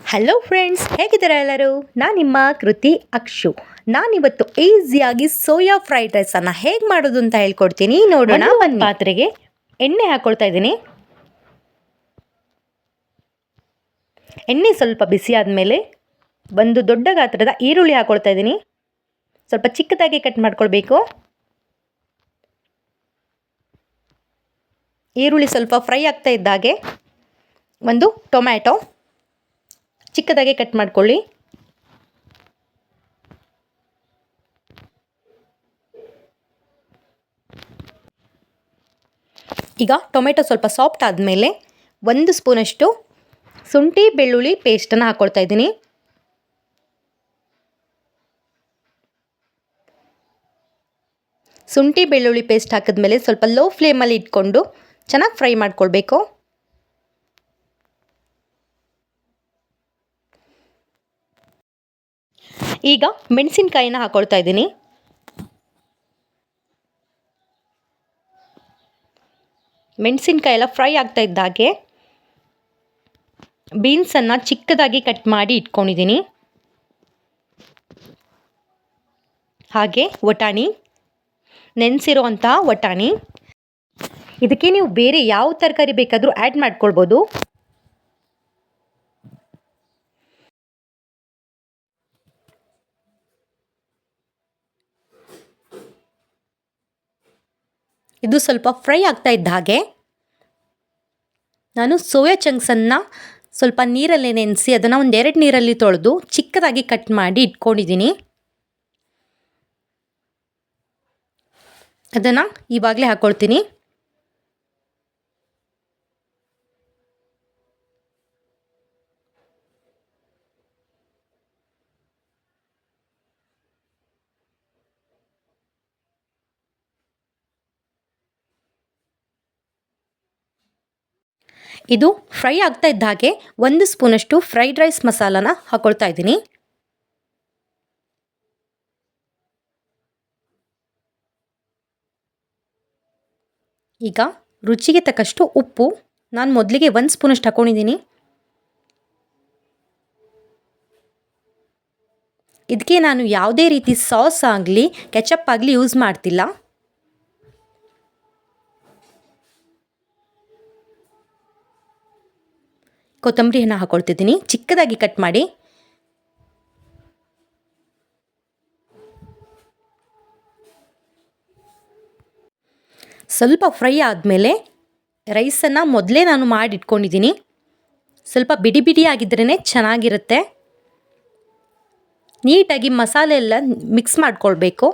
Hello friends, ಹೇಗಿದ್ದೀರಾ ಎಲ್ಲರೂ? ನಾನು ನಿಮ್ಮ ಕೃತಿ ಅಕ್ಷು. ನಾನಿವತ್ತು ಈಸಿಯಾಗಿ ಸೋಯಾ ಫ್ರೈಡ್ ರೈಸನ್ನು ಹೇಗೆ ಮಾಡೋದು ಅಂತ ಹೇಳ್ಕೊಡ್ತೀನಿ. ನೋಡೋಣ. ಒಂದು ಪಾತ್ರೆಗೆ ಎಣ್ಣೆ ಹಾಕ್ಕೊಳ್ತಾ ಇದ್ದೀನಿ. ಎಣ್ಣೆ ಸ್ವಲ್ಪ ಬಿಸಿ ಆದಮೇಲೆ ಒಂದು ದೊಡ್ಡ ಗಾತ್ರದ ಈರುಳ್ಳಿ ಹಾಕ್ಕೊಳ್ತಾ ಇದ್ದೀನಿ. ಸ್ವಲ್ಪ ಚಿಕ್ಕದಾಗಿ ಕಟ್ ಮಾಡ್ಕೊಳ್ಬೇಕು. ಈರುಳ್ಳಿ ಸ್ವಲ್ಪ ಫ್ರೈ ಆಗ್ತಾ ಇದ್ದಾಗೆ ಒಂದು ಟೊಮ್ಯಾಟೊ ಚಿಕ್ಕದಾಗಿ ಕಟ್ ಮಾಡ್ಕೊಳ್ಳಿ. ಈಗ ಟೊಮೆಟೊ ಸ್ವಲ್ಪ ಸಾಫ್ಟ್ ಆದಮೇಲೆ 1 ಸ್ಪೂನಷ್ಟು ಶುಂಠಿ ಬೆಳ್ಳುಳ್ಳಿ ಪೇಸ್ಟನ್ನು ಹಾಕ್ಕೊಳ್ತಾ ಇದ್ದೀನಿ. ಶುಂಠಿ ಬೆಳ್ಳುಳ್ಳಿ ಪೇಸ್ಟ್ ಹಾಕಿದ್ಮೇಲೆ ಸ್ವಲ್ಪ ಲೋ ಫ್ಲೇಮಲ್ಲಿ ಇಟ್ಕೊಂಡು ಚೆನ್ನಾಗಿ ಫ್ರೈ ಮಾಡ್ಕೊಳ್ಬೇಕು. ಈಗ ಮೆಣಸಿನಕಾಯಿನ ಹಾಕ್ಕೊಳ್ತಾ ಇದ್ದೀನಿ. ಮೆಣಸಿನಕಾಯಿ ಎಲ್ಲ ಫ್ರೈ ಆಗ್ತಾ ಇದ್ದಾಗೆ ಬೀನ್ಸನ್ನು ಚಿಕ್ಕದಾಗಿ ಕಟ್ ಮಾಡಿ ಇಟ್ಕೊಂಡಿದ್ದೀನಿ. ಹಾಗೆ ವಟಾಣಿ, ನೆನೆಸಿರೋ ಅಂತಹ ವಟಾಣಿ. ಇದಕ್ಕೆ ನೀವು ಬೇರೆ ಯಾವ ತರಕಾರಿ ಬೇಕಾದರೂ ಆ್ಯಡ್ ಮಾಡ್ಕೊಳ್ಬೋದು. ಇದು ಸ್ವಲ್ಪ ಫ್ರೈ ಆಗ್ತಾ ಇದ್ದ ಹಾಗೆ ನಾನು ಸೋಯಾ ಚಂಕ್ಸನ್ನು ಸ್ವಲ್ಪ ನೀರಲ್ಲೇ ನೆನೆಸಿ ಅದನ್ನು 2 ನೀರಲ್ಲಿ ತೊಳೆದು ಚಿಕ್ಕದಾಗಿ ಕಟ್ ಮಾಡಿ ಇಟ್ಕೊಂಡಿದ್ದೀನಿ. ಅದನ್ನು ಇವಾಗಲೇ ಹಾಕ್ಕೊಳ್ತೀನಿ. ಇದು ಫ್ರೈ ಆಗ್ತಾ ಇದ್ದ ಹಾಗೆ 1 ಸ್ಪೂನಷ್ಟು ಫ್ರೈಡ್ ರೈಸ್ ಮಸಾಲಾನ ಹಾಕ್ಕೊಳ್ತಾ ಇದ್ದೀನಿ. ಈಗ ರುಚಿಗೆ ತಕ್ಕಷ್ಟು ಉಪ್ಪು. ನಾನು ಮೊದಲಿಗೆ 1 ಸ್ಪೂನಷ್ಟು ಹಾಕ್ಕೊಂಡಿದ್ದೀನಿ. ಇದಕ್ಕೆ ನಾನು ಯಾವುದೇ ರೀತಿ ಸಾಸ್ ಆಗಲಿ ಕೆಚಪ್ ಆಗಲಿ ಯೂಸ್ ಮಾಡ್ತಿಲ್ಲ. ಕೊತ್ತಂಬರಿಯನ್ನು ಹಾಕ್ಕೊಳ್ತಿದ್ದೀನಿ ಚಿಕ್ಕದಾಗಿ ಕಟ್ ಮಾಡಿ. ಸ್ವಲ್ಪ ಫ್ರೈ ಆದಮೇಲೆ ರೈಸನ್ನು ಮೊದಲೇ ನಾನು ಮಾಡಿ ಇಟ್ಕೊಂಡಿದ್ದೀನಿ. ಸ್ವಲ್ಪ ಬಿಡಿ ಬಿಡಿ ಆಗಿದ್ರೇ ಚೆನ್ನಾಗಿರುತ್ತೆ. ನೀಟಾಗಿ ಮಸಾಲೆ ಎಲ್ಲ ಮಿಕ್ಸ್ ಮಾಡ್ಕೊಳ್ಬೇಕು.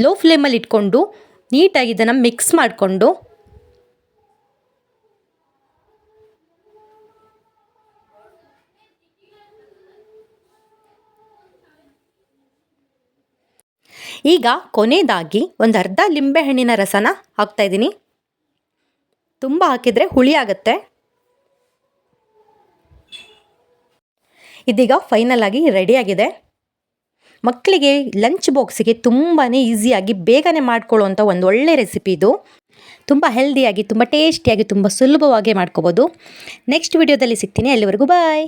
ಲೋ ಫ್ಲೇಮಲ್ಲಿ ಇಟ್ಕೊಂಡು ನೀಟಾಗಿ ಇದನ್ನು ಮಿಕ್ಸ್ ಮಾಡಿಕೊಂಡು ಈಗ ಕೊನೆಯದಾಗಿ ಒಂದು ಅರ್ಧ ಲಿಂಬೆಹಣ್ಣಿನ ರಸನ ಹಾಕ್ತಾಯಿದ್ದೀನಿ. ತುಂಬ ಹಾಕಿದರೆ ಹುಳಿ ಆಗುತ್ತೆ. ಇದೀಗ ಫೈನಲ್ ಆಗಿ ರೆಡಿಯಾಗಿದೆ. ಮಕ್ಕಳಿಗೆ ಲಂಚ್ ಬಾಕ್ಸಿಗೆ ತುಂಬಾ ಈಸಿಯಾಗಿ ಬೇಗನೆ ಮಾಡ್ಕೊಳ್ಳುವಂಥ ಒಂದು ಒಳ್ಳೆ ರೆಸಿಪಿ ಇದು. ತುಂಬ ಹೆಲ್ದಿಯಾಗಿ, ತುಂಬ ಟೇಸ್ಟಿಯಾಗಿ, ತುಂಬ ಸುಲಭವಾಗಿ ಮಾಡ್ಕೋಬೋದು. ನೆಕ್ಸ್ಟ್ ವಿಡಿಯೋದಲ್ಲಿ ಸಿಗ್ತೀನಿ. ಅಲ್ಲಿವರೆಗೂ ಬಾಯ್.